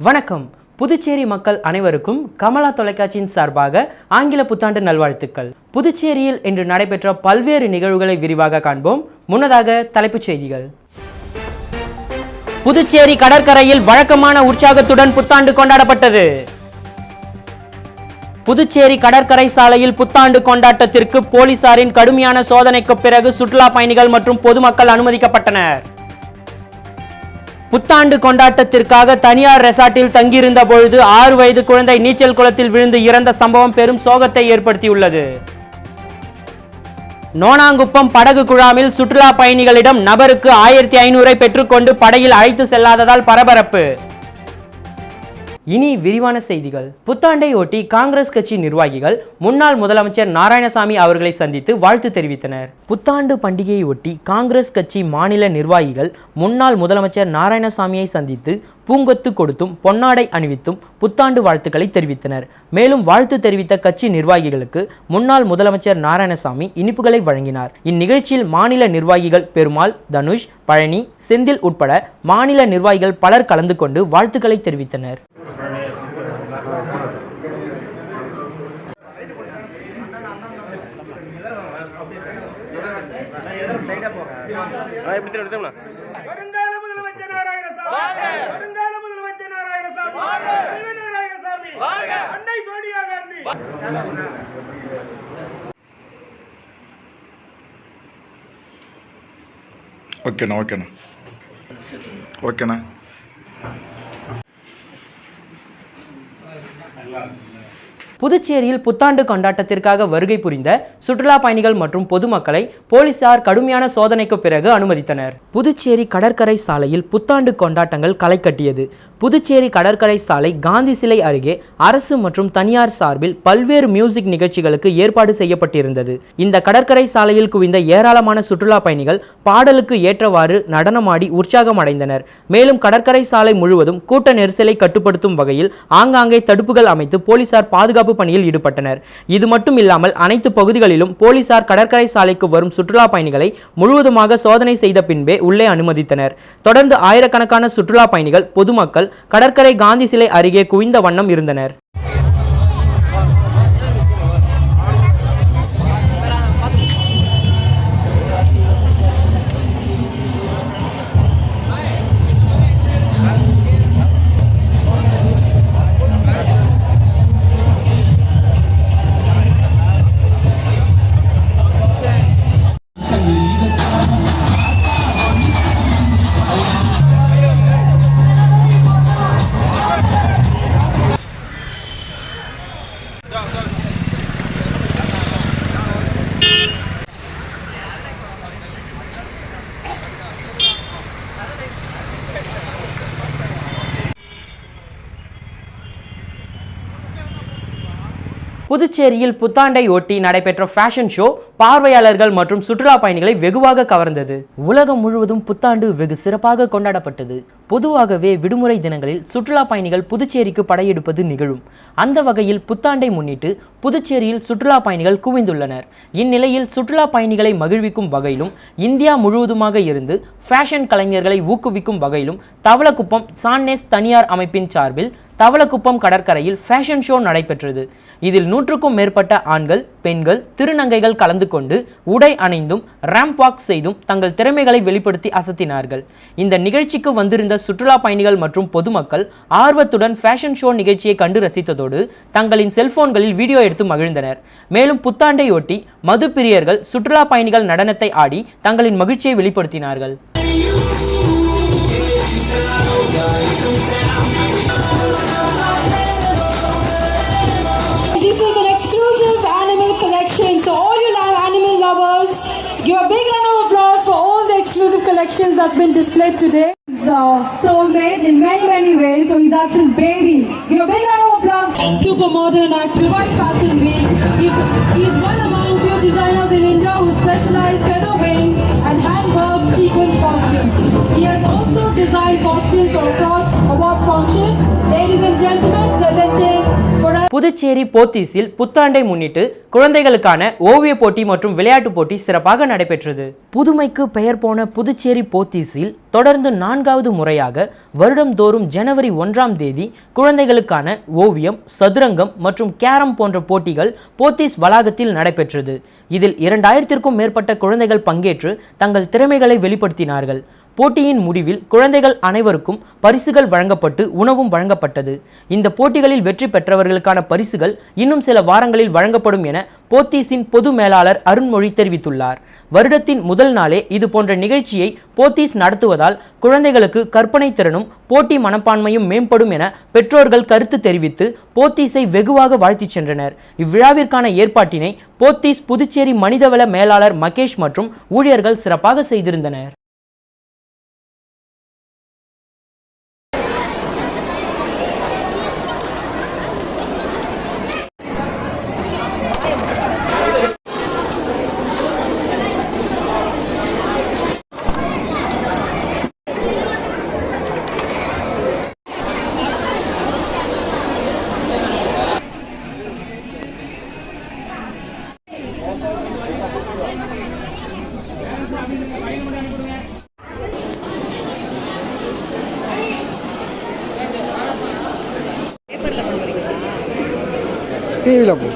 வணக்கம். புதுச்சேரி மக்கள் அனைவருக்கும் கமலா தொலைக்காட்சியின் சார்பாக ஆங்கில புத்தாண்டு நல்வாழ்த்துக்கள். புதுச்சேரியில் இன்று நடைபெற்ற பல்வேறு நிகழ்வுகளை விரிவாக காண்போம். முன்னதாக தலைப்புச் செய்திகள். புதுச்சேரி கடற்கரையில் வழக்கமான உற்சாகத்துடன் புத்தாண்டு கொண்டாடப்பட்டது. புதுச்சேரி கடற்கரை சாலையில் புத்தாண்டு கொண்டாட்டத்திற்கு போலீசாரின் கடுமையான சோதனைக்கு பிறகு சுற்றுலா பயணிகள் மற்றும் பொதுமக்கள் அனுமதிக்கப்பட்டனர். புத்தாண்டு கொண்டாட்டத்திற்காக தனியார் ரெசார்ட்டில் தங்கியிருந்த பொழுது 6 வயது குழந்தை நீச்சல் குளத்தில் விழுந்து இறந்த சம்பவம் பெரும் சோகத்தை ஏற்படுத்தியுள்ளது. நோனாங்குப்பம் படகு குழாமில் சுற்றுலா பயணிகளிடம் நபருக்கு 1500 பெற்றுக்கொண்டு படகில் அழைத்து செல்லாததால் பரபரப்பு. இனி விரிவான செய்திகள். புத்தாண்டை ஒட்டி காங்கிரஸ் கட்சி நிர்வாகிகள் முன்னாள் முதலமைச்சர் நாராயணசாமி அவர்களை சந்தித்து வாழ்த்து தெரிவித்தனர். புத்தாண்டு பண்டிகையை ஒட்டி காங்கிரஸ் கட்சி மாநில நிர்வாகிகள் முன்னாள் முதலமைச்சர் நாராயணசாமியை சந்தித்து பூங்கொத்து கொடுத்தும் பொன்னாடை அணிவித்தும் புத்தாண்டு வாழ்த்துக்களை தெரிவித்தனர். மேலும் வாழ்த்து தெரிவித்த கட்சி நிர்வாகிகளுக்கு முன்னாள் முதலமைச்சர் நாராயணசாமி இனிப்புகளை வழங்கினார். இந்நிகழ்ச்சியில் மாநில நிர்வாகிகள் பெருமாள், தனுஷ், பழனி, செந்தில் உட்பட மாநில நிர்வாகிகள் பலர் கலந்து கொண்டு வாழ்த்துக்களை தெரிவித்தனர். ஓகேண்ணா. புதுச்சேரியில் புத்தாண்டு கொண்டாட்டத்திற்காக வருகை புரிந்த சுற்றுலா பயணிகள் மற்றும் பொதுமக்களை போலீசார் கடுமையான சோதனைக்கு பிறகு அனுமதித்தனர். புதுச்சேரி கடற்கரை சாலையில் புத்தாண்டு கொண்டாட்டங்கள் களை கட்டியது. புதுச்சேரி கடற்கரை சாலை காந்தி சிலை அருகே அரசு மற்றும் தனியார் சார்பில் பல்வேறு மியூசிக் நிகழ்ச்சிகளுக்கு ஏற்பாடு செய்யப்பட்டிருந்தது. இந்த கடற்கரை சாலையில் குவிந்த ஏராளமான சுற்றுலா பயணிகள் பாடலுக்கு ஏற்றவாறு நடனமாடி உற்சாகம் அடைந்தனர். மேலும் கடற்கரை சாலை முழுவதும் கூட்ட நெரிசலை கட்டுப்படுத்தும் வகையில் ஆங்காங்கே தடுப்புகள் அமைத்து போலீசார் பாதுகாப்பு பணியில் ஈடுபட்டனர். இது மட்டும் இல்லாமல் அனைத்து பகுதிகளிலும் போலீசார் கடற்கரை சாலைக்கு வரும் சுற்றுலா பயணிகளை முழுவதுமாக சோதனை செய்த பின்பே உள்ளே அனுமதித்தனர். தொடர்ந்து ஆயிரக்கணக்கான சுற்றுலா பயணிகள், பொதுமக்கள் கடற்கரை காந்தி சிலை அருகே குவிந்த வண்ணம் இருந்தனர். புதுச்சேரியில் புத்தாண்டை ஒட்டி நடைபெற்ற ஃபேஷன் ஷோ பார்வையாளர்கள் மற்றும் சுற்றுலா பயணிகளை வெகுவாக கவர்ந்தது. உலகம் முழுவதும் புத்தாண்டு வெகு சிறப்பாக கொண்டாடப்பட்டது. பொதுவாகவே விடுமுறை தினங்களில் சுற்றுலா பயணிகள் புதுச்சேரிக்கு படையெடுப்பது நிகழும். அந்த வகையில் புத்தாண்டை முன்னிட்டு புதுச்சேரியில் சுற்றுலா பயணிகள் குவிந்துள்ளனர். இந்நிலையில் சுற்றுலா பயணிகளை மகிழ்விக்கும் வகையிலும் இந்தியா முழுவதுமாக இருந்து ஃபேஷன் கலைஞர்களை ஊக்குவிக்கும் வகையிலும் தவளக்குப்பம் சான்னேஸ் தனியார் அமைப்பின் சார்பில் தவளக்குப்பம் கடற்கரையில் ஃபேஷன் ஷோ நடைபெற்றது. இதில் 100க்கும் மேற்பட்ட ஆண்கள், பெண்கள், திருநங்கைகள் கலந்து கொண்டு உடை அணிந்தும் ரேம்ப் வாக் செய்தும் தங்கள் திறமைகளை வெளிப்படுத்தி அசத்தினார்கள். இந்த நிகழ்ச்சிக்கு வந்திருந்த சுற்றுலா பயணிகள் மற்றும் பொதுமக்கள் ஆர்வத்துடன் ஃபேஷன் ஷோ நிகழ்ச்சியை கண்டு ரசித்ததோடு தங்களின் செல்போன்களில் வீடியோ எடுத்து மகிழ்ந்தனர். மேலும் புத்தாண்டையொட்டி மது பிரியர்கள் சுற்றுலா பயணிகள் நடனத்தை ஆடி தங்களின் மகிழ்ச்சியை வெளிப்படுத்தினார்கள். This is an exclusive animal collection, so all you animal lovers, give a big round of applause for all the exclusive collections that's been displayed today. Soulmate in many ways, so that's his baby. Give a big round of applause. Super modern actor, Dubai Fashion Week. He's one among few designers in India who specialize feather wings and handwork sequence costumes. He has also designed costumes for across award functions. Ladies and gentlemen, presenting for Puducherry போத்தீஸில் புத்தாண்டை முன்னிட்டு குழந்தைகளுக்கான ஓவிய போட்டி மற்றும் விளையாட்டு போட்டி சிறப்பாக நடைபெற்றது. புதுமைக்கு பெயர் போன புதுச்சேரி போத்தீஸில் தொடர்ந்து 4வது முறையாக வருடந்தோறும் ஜனவரி 1ஆம் தேதி குழந்தைகளுக்கான ஓவியம், சதுரங்கம் மற்றும் கேரம் போன்ற போட்டிகள் போத்தீஸ் வளாகத்தில் நடைபெற்றது. இதில் 2000க்கும் மேற்பட்ட குழந்தைகள் பங்கேற்று தங்கள் திறமைகளை வெளிப்படுத்தினார்கள். போட்டியின் முடிவில் குழந்தைகள் அனைவருக்கும் பரிசுகள் வழங்கப்பட்டு உணவும் வழங்கப்பட்டது. இந்த போட்டிகளில் வெற்றி பெற்றவர்களுக்கான பரிசுகள் இன்னும் சில வாரங்களில் வழங்கப்படும் என போத்தீஸின் பொது மேலாளர் அருண்மொழி தெரிவித்துள்ளார். வருடத்தின் முதல் நாளே இது போன்ற நிகழ்ச்சியை போத்தீஸ் நடத்துவதால் குழந்தைகளுக்கு கற்பனை திறனும் போட்டி மனப்பான்மையும் மேம்படும் என பெற்றோர்கள் கருத்து தெரிவித்து போத்தீஸை வெகுவாக வாழ்த்தி சென்றனர். இவ்விழாவிற்கான ஏற்பாட்டினை போத்தீஸ் புதுச்சேரி மனிதவள மேலாளர் மகேஷ் மற்றும் ஊழியர்கள் சிறப்பாக செய்திருந்தனர். டிவியில் போ.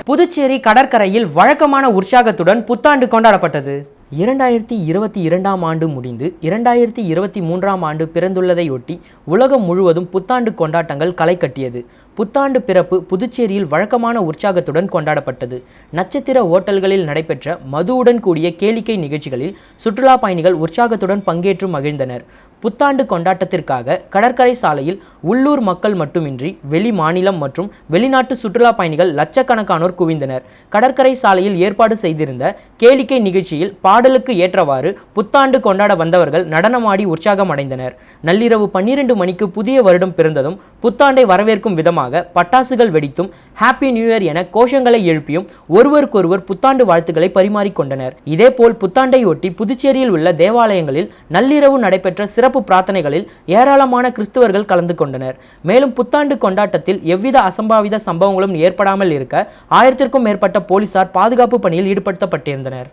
புதுச்சேரி கடற்கரையில் வழக்கமான உற்சாகத்துடன் புத்தாண்டு கொண்டாடப்பட்டது. 2022ஆம் ஆண்டு முடிந்து 2023ஆம் ஆண்டு பிறந்துள்ளதையொட்டி உலகம் முழுவதும் புத்தாண்டு கொண்டாட்டங்கள் களை கட்டியது. புத்தாண்டு பிறப்பு புதுச்சேரியில் வழக்கமான உற்சாகத்துடன் கொண்டாடப்பட்டது. நட்சத்திர ஓட்டல்களில் நடைபெற்ற மதுவுடன் கூடிய கேளிக்கை நிகழ்ச்சிகளில் சுற்றுலா பயணிகள் உற்சாகத்துடன் பங்கேற்று மகிழ்ந்தனர். புத்தாண்டு கொண்டாட்டத்திற்காக கடற்கரை சாலையில் உள்ளூர் மக்கள் மட்டுமின்றி வெளி மாநிலம் மற்றும் வெளிநாட்டு சுற்றுலா பயணிகள் லட்சக்கணக்கானோர் குவிந்தனர். கடற்கரை சாலையில் ஏற்பாடு செய்திருந்த கேளிக்கை நிகழ்ச்சியில் பாடலுக்கு ஏற்றவாறு புத்தாண்டு கொண்டாட வந்தவர்கள் நடனமாடி உற்சாகம் அடைந்தனர். நள்ளிரவு 12 மணிக்கு புதிய வருடம் பிறந்ததும் புத்தாண்டை வரவேற்கும் விதமாக பட்டாசுகள் வெடித்தும் ஹாப்பி நியூ இயர் என கோஷங்களை எழுப்பியும் ஒருவருக்கொருவர் புத்தாண்டு வாழ்த்துக்களை பரிமாறிக்கொண்டனர். இதேபோல் புத்தாண்டை ஒட்டி புதுச்சேரியில் உள்ள தேவாலயங்களில் நள்ளிரவு நடைபெற்ற சிறப்பு பிரார்த்தனைகளில் ஏராளமான கிறிஸ்தவர்கள் கலந்து கொண்டனர். மேலும் புத்தாண்டு கொண்டாட்டத்தில் எவ்வித அசம்பாவித சம்பவங்களும் ஏற்படாமல் இருக்க 1000க்கும் மேற்பட்ட போலீசார் பாதுகாப்பு பணியில் ஈடுபடுத்தப்பட்டிருந்தனர்.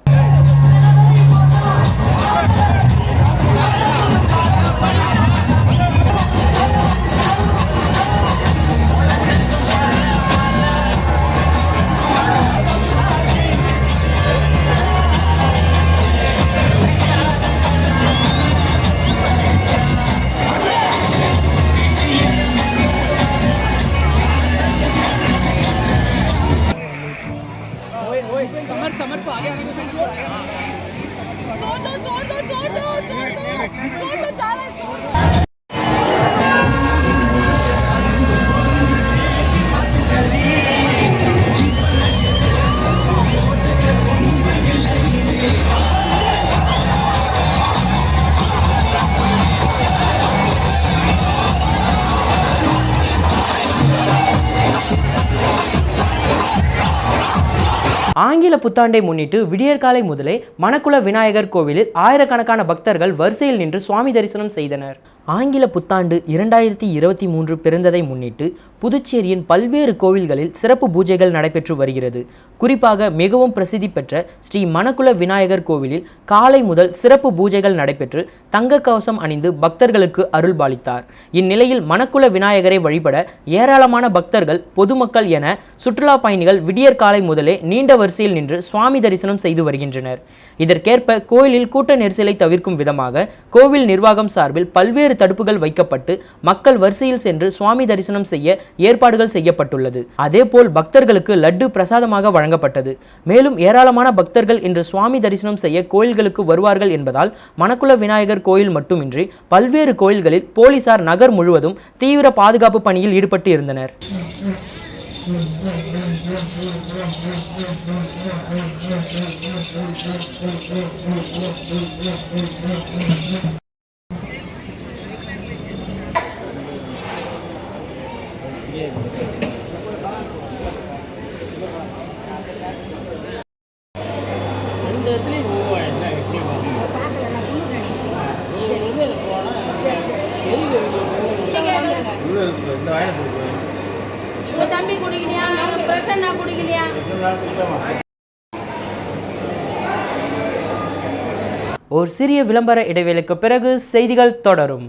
ஆங்கில புத்தாண்டை முன்னிட்டு விடியற்காலை முதலே மணக்குள விநாயகர் கோவிலில் ஆயிரக்கணக்கான பக்தர்கள் வரிசையில் நின்று சுவாமி தரிசனம் செய்தனர். ஆங்கில புத்தாண்டு 2023 பிறந்ததை முன்னிட்டு புதுச்சேரியின் பல்வேறு கோவில்களில் சிறப்பு பூஜைகள் நடைபெற்று வருகிறது. குறிப்பாக மிகவும் பிரசித்தி பெற்ற ஸ்ரீ மணக்குள விநாயகர் கோவிலில் காலை முதல் சிறப்பு பூஜைகள் நடைபெற்று தங்க கவசம் அணிந்து பக்தர்களுக்கு அருள்பாலித்தார். இந்நிலையில் மணக்குள விநாயகரை வழிபட ஏராளமான பக்தர்கள், பொதுமக்கள் என சுற்றுலா பயணிகள் விடியற்காலை முதலே நீண்ட வரிசையில் நின்று சுவாமி தரிசனம் செய்து வருகின்றனர். இதற்கேற்ப கோயிலில் கூட்ட நெரிசலை தவிர்க்கும் விதமாக கோவில் நிர்வாகம் சார்பில் பல்வேறு தடுப்புகள் வைக்கப்பட்டு மக்கள் வரிசையில் சென்று சுவாமி தரிசனம் செய்ய ஏற்பாடுகள் செய்யப்பட்டுள்ளது. அதேபோல் பக்தர்களுக்கு லட்டு பிரசாதமாக வழங்கப்பட்டது. மேலும் ஏராளமான பக்தர்கள் இன்று சுவாமி தரிசனம் செய்ய கோயில்களுக்கு வருவார்கள் என்பதால் மணக்குள விநாயகர் கோயில் மட்டுமின்றி பல்வேறு கோயில்களில் போலீசார் நகர் முழுவதும் தீவிர பாதுகாப்பு பணியில் ஈடுபட்டு இருந்தனர். தம்பி குடிக்கலையா பிரசன்னா குடிக்கலையா ஒரு சிறிய விளம்பர இடைவேளைக்கு பிறகு செய்திகள் தொடரும்.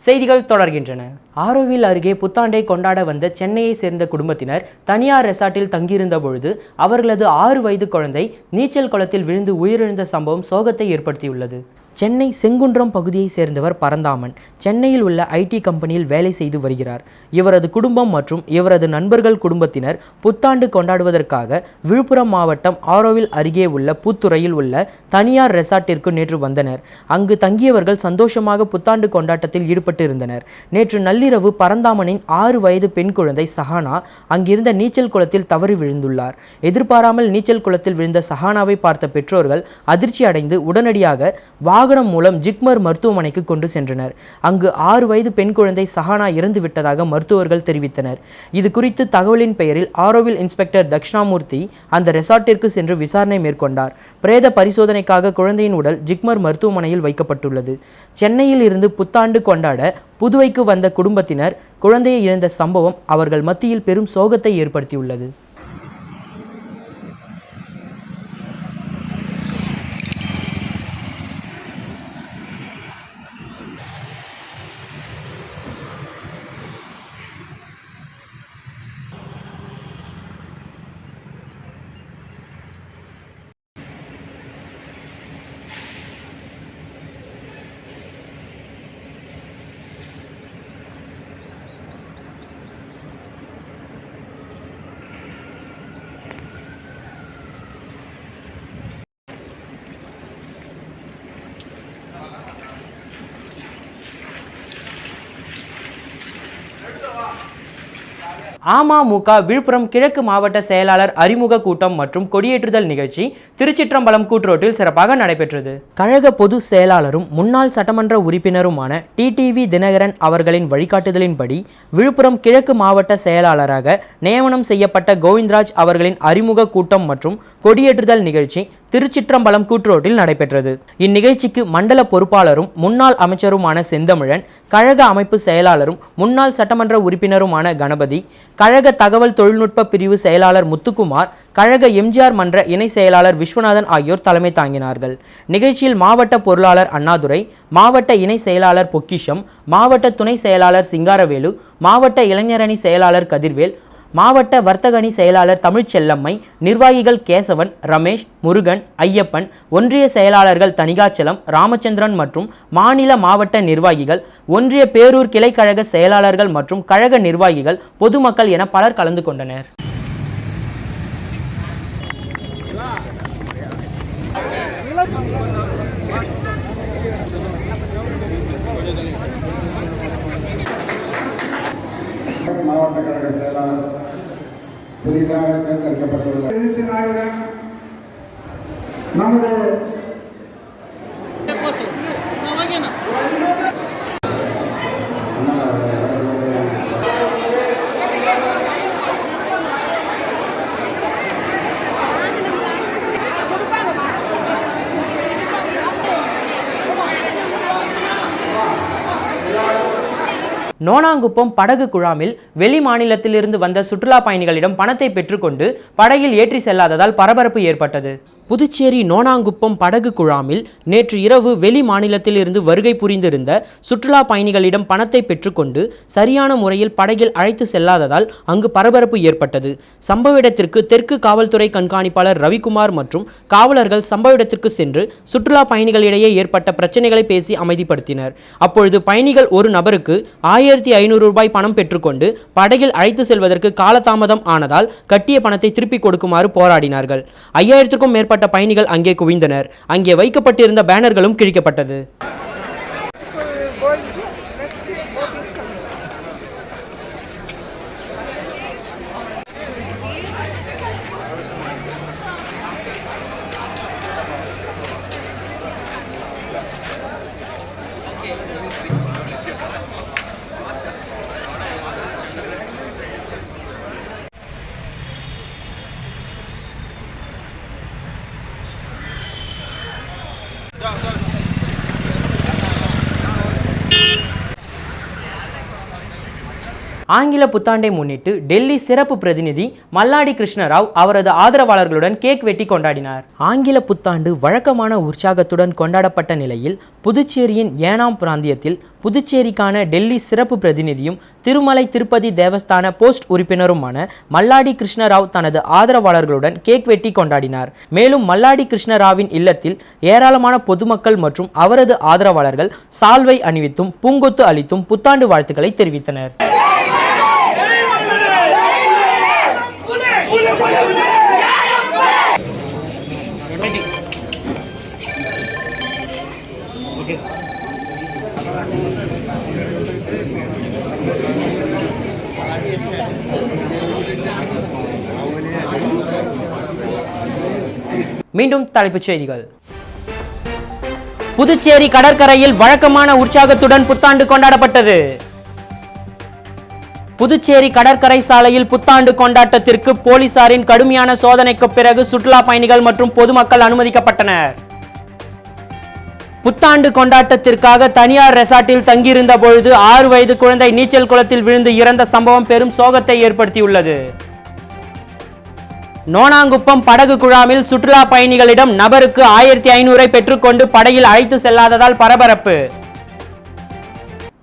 செய்திகள் தொடர்கின்றன. ஆரோவில் அருகே புத்தாண்டை கொண்டாட வந்த சென்னையை சேர்ந்த குடும்பத்தினர் தனியார் ரெசார்ட்டில் தங்கியிருந்த பொழுது அவர்களது 6 வயது குழந்தை நீச்சல் குளத்தில் விழுந்து உயிரிழந்த சம்பவம் சோகத்தை ஏற்படுத்தியுள்ளது. சென்னை செங்குன்றம் பகுதியை சேர்ந்தவர் பரந்தாமன் சென்னையில் உள்ள ஐடி கம்பெனியில் வேலை செய்து வருகிறார். இவரது குடும்பம் மற்றும் இவரது நண்பர்கள் குடும்பத்தினர் புத்தாண்டு கொண்டாடுவதற்காக விழுப்புரம் மாவட்டம் ஆரோவில் அருகே உள்ள புத்துறையில் உள்ள தனியார் ரெசார்ட்டிற்கு நேற்று வந்தனர். அங்கு தங்கியவர்கள் சந்தோஷமாக புத்தாண்டு கொண்டாட்டத்தில் ஈடுபட்டு இருந்தனர். நேற்று நள்ளிரவு பரந்தாமனின் 6 வயது பெண் குழந்தை சஹானா அங்கிருந்த நீச்சல் குளத்தில் தவறி விழுந்துள்ளார். எதிர்பாராமல் நீச்சல் குளத்தில் விழுந்த சஹானாவை பார்த்த பெற்றோர்கள் அதிர்ச்சி அடைந்து உடனடியாக வாகனம் மூலம் ஜிப்மர் மருத்துவமனைக்கு கொண்டு சென்றனர். அங்கு 6 வயது பெண் குழந்தை சஹானா இறந்து விட்டதாக மருத்துவர்கள் தெரிவித்தனர். இது குறித்து தகவலின் பெயரில் ஆரோவில் இன்ஸ்பெக்டர் தக்ஷணாமூர்த்தி அந்த ரெசார்ட்டிற்கு சென்று விசாரணை மேற்கொண்டார். பிரேத பரிசோதனைக்காக குழந்தையின் உடல் ஜிப்மர் மருத்துவமனையில் வைக்கப்பட்டுள்ளது. சென்னையில் இருந்து புத்தாண்டு கொண்டாட புதுவைக்கு வந்த குடும்பத்தினர் குழந்தையை இழந்த சம்பவம் அவர்கள் மத்தியில் பெரும் சோகத்தை ஏற்படுத்தியுள்ளது. அமமுக விழுப்புரம் கிழக்கு மாவட்ட செயலாளர் அறிமுக கூட்டம் மற்றும் கொடியேற்றுதல் நிகழ்ச்சி திருச்சிற்றம்பலம் கூட்ரோட்டில் சிறப்பாக நடைபெற்றது. கழக பொதுச் செயலாளரும் முன்னாள் சட்டமன்ற உறுப்பினருமான டிடிவி தினகரன் அவர்களின் வழிகாட்டுதலின்படி விழுப்புரம் கிழக்கு மாவட்ட செயலாளராக நியமனம் செய்யப்பட்ட கோவிந்தராஜ் அவர்களின் அறிமுக கூட்டம் மற்றும் கொடியேற்றுதல் நிகழ்ச்சி திருச்சிற்றம்பலம் கூட்ரோட்டில் நடைபெற்றது. இந்நிகழ்ச்சிக்கு மண்டல பொறுப்பாளரும் முன்னாள் அமைச்சருமான செந்தமிழன், கழக அமைப்பு செயலாளரும் முன்னாள் சட்டமன்ற உறுப்பினருமான கணபதி, கழக தகவல் தொழில்நுட்ப பிரிவு செயலாளர் முத்துக்குமார், கழக எம்ஜிஆர் மன்ற இணை செயலாளர் விஸ்வநாதன் ஆகியோர் தலைமை தாங்கினார்கள். நிகழ்ச்சியில் மாவட்ட பொருளாளர் அண்ணாதுரை, மாவட்ட இணை செயலாளர் பொக்கிஷம், மாவட்ட துணை செயலாளர் சிங்காரவேலு, மாவட்ட இளைஞரணி செயலாளர் கதிர்வேல், மாவட்ட வர்த்தகணி செயலாளர் தமிழ்ச்செல்லம்மை, நிர்வாகிகள் கேசவன், ரமேஷ், முருகன், ஐயப்பன், ஒன்றிய செயலாளர்கள் தணிகாச்சலம், ராமச்சந்திரன் மற்றும் மாநில மாவட்ட நிர்வாகிகள், ஒன்றிய பேரூர் கிளைக்கழக செயலாளர்கள் மற்றும் கழக நிர்வாகிகள், பொதுமக்கள் என பலர் கலந்து கொண்டனர். மாவட்ட கழக செயலாளர் புதிதாக தேர்ந்தெடுக்கப்பட்டுள்ள நமது நோனாங்குப்பம் படகு குழாமில் வெளி மாநிலத்திலிருந்து வந்த சுற்றுலா பயணிகளிடம் பணத்தை பெற்றுக்கொண்டு படகில் ஏற்றி செல்லாததால் பரபரப்பு ஏற்பட்டது. புதுச்சேரி நோனாங்குப்பம் படகு குழாமில் நேற்று இரவு வெளி மாநிலத்திலிருந்து வருகை புரிந்திருந்த சுற்றுலா பயணிகளிடம் பணத்தை பெற்றுக்கொண்டு சரியான முறையில் படகில் அழைத்து செல்லாததால் அங்கு பரபரப்பு ஏற்பட்டது. சம்பவ இடத்திற்கு தெற்கு காவல்துறை கண்காணிப்பாளர் ரவிக்குமார் மற்றும் காவலர்கள் சம்பவ இடத்திற்கு சென்று சுற்றுலா பயணிகளிடையே ஏற்பட்ட பிரச்சனைகளை பேசி அமைதிப்படுத்தினர். அப்பொழுது பயணிகள் ஒரு நபருக்கு 1500 ரூபாய் பணம் பெற்றுக்கொண்டு படகில் அழைத்து செல்வதற்கு காலதாமதம் ஆனதால் கட்டிய பணத்தை திருப்பிக் கொடுக்குமாறு போராடினார்கள். 5000க்கும் மேற்பட்ட பயணிகள் அங்கே குவிந்தனர். அங்கே வைக்கப்பட்டிருந்த பேனர்களும் கிழிக்கப்பட்டது. ஆங்கில புத்தாண்டை முன்னிட்டு டெல்லி சிறப்பு பிரதிநிதி மல்லாடி கிருஷ்ணராவ் அவரது ஆதரவாளர்களுடன் கேக் வெட்டி கொண்டாடினார். ஆங்கில புத்தாண்டு வழக்கமான உற்சாகத்துடன் கொண்டாடப்பட்ட நிலையில் புதுச்சேரியின் ஏனாம் பிராந்தியத்தில் புதுச்சேரிக்கான டெல்லி சிறப்பு பிரதிநிதியும் திருமலை திருப்பதி தேவஸ்தான போஸ்ட் உறுப்பினருமான மல்லாடி கிருஷ்ணராவ் தனது ஆதரவாளர்களுடன் கேக் வெட்டி கொண்டாடினார். மேலும் மல்லாடி கிருஷ்ணராவின் இல்லத்தில் ஏராளமான பொதுமக்கள் மற்றும் அவரது ஆதரவாளர்கள் சால்வை அணிவித்தும் பூங்கொத்து அளித்தும் புத்தாண்டு வாழ்த்துக்களை தெரிவித்தனர். மீண்டும் தலைப்புச் செய்திகள். புதுச்சேரி கடற்கரையில் வழக்கமான உற்சாகத்துடன் புத்தாண்டு கொண்டாடப்பட்டது. புதுச்சேரி கடற்கரை சாலையில் புத்தாண்டு கொண்டாட்டத்திற்கு போலீசாரின் கடுமையான சோதனைக்கு பிறகு சுற்றுலா பயணிகள் மற்றும் பொதுமக்கள் அனுமதிக்கப்பட்டனர். புத்தாண்டு கொண்டாட்டத்திற்காக தனியார் ரெசார்ட்டில் தங்கியிருந்த பொழுது 6 வயது குழந்தை நீச்சல் குளத்தில் விழுந்து இறந்த சம்பவம் பெரும் சோகத்தை ஏற்படுத்தியுள்ளது. நோனாங்குப்பம் படகு குழாமில் சுற்றுலா பயணிகளிடம் நபருக்கு 1500 பெற்றுக்கொண்டு படகில் அழைத்து செல்லாததால் பரபரப்பு.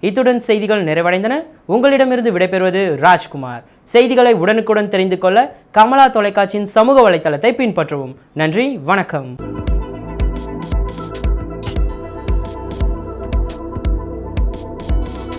இத்துடன் செய்திகள் நிறைவடைந்தன. உங்களிடமிருந்து விடைபெறுவது ராஜ்குமார். செய்திகளை உடனுக்குடன் தெரிந்து கொள்ள கமலா தொலைக்காட்சியின் சமூக வலைத்தளத்தை பின்பற்றவும். நன்றி, வணக்கம்.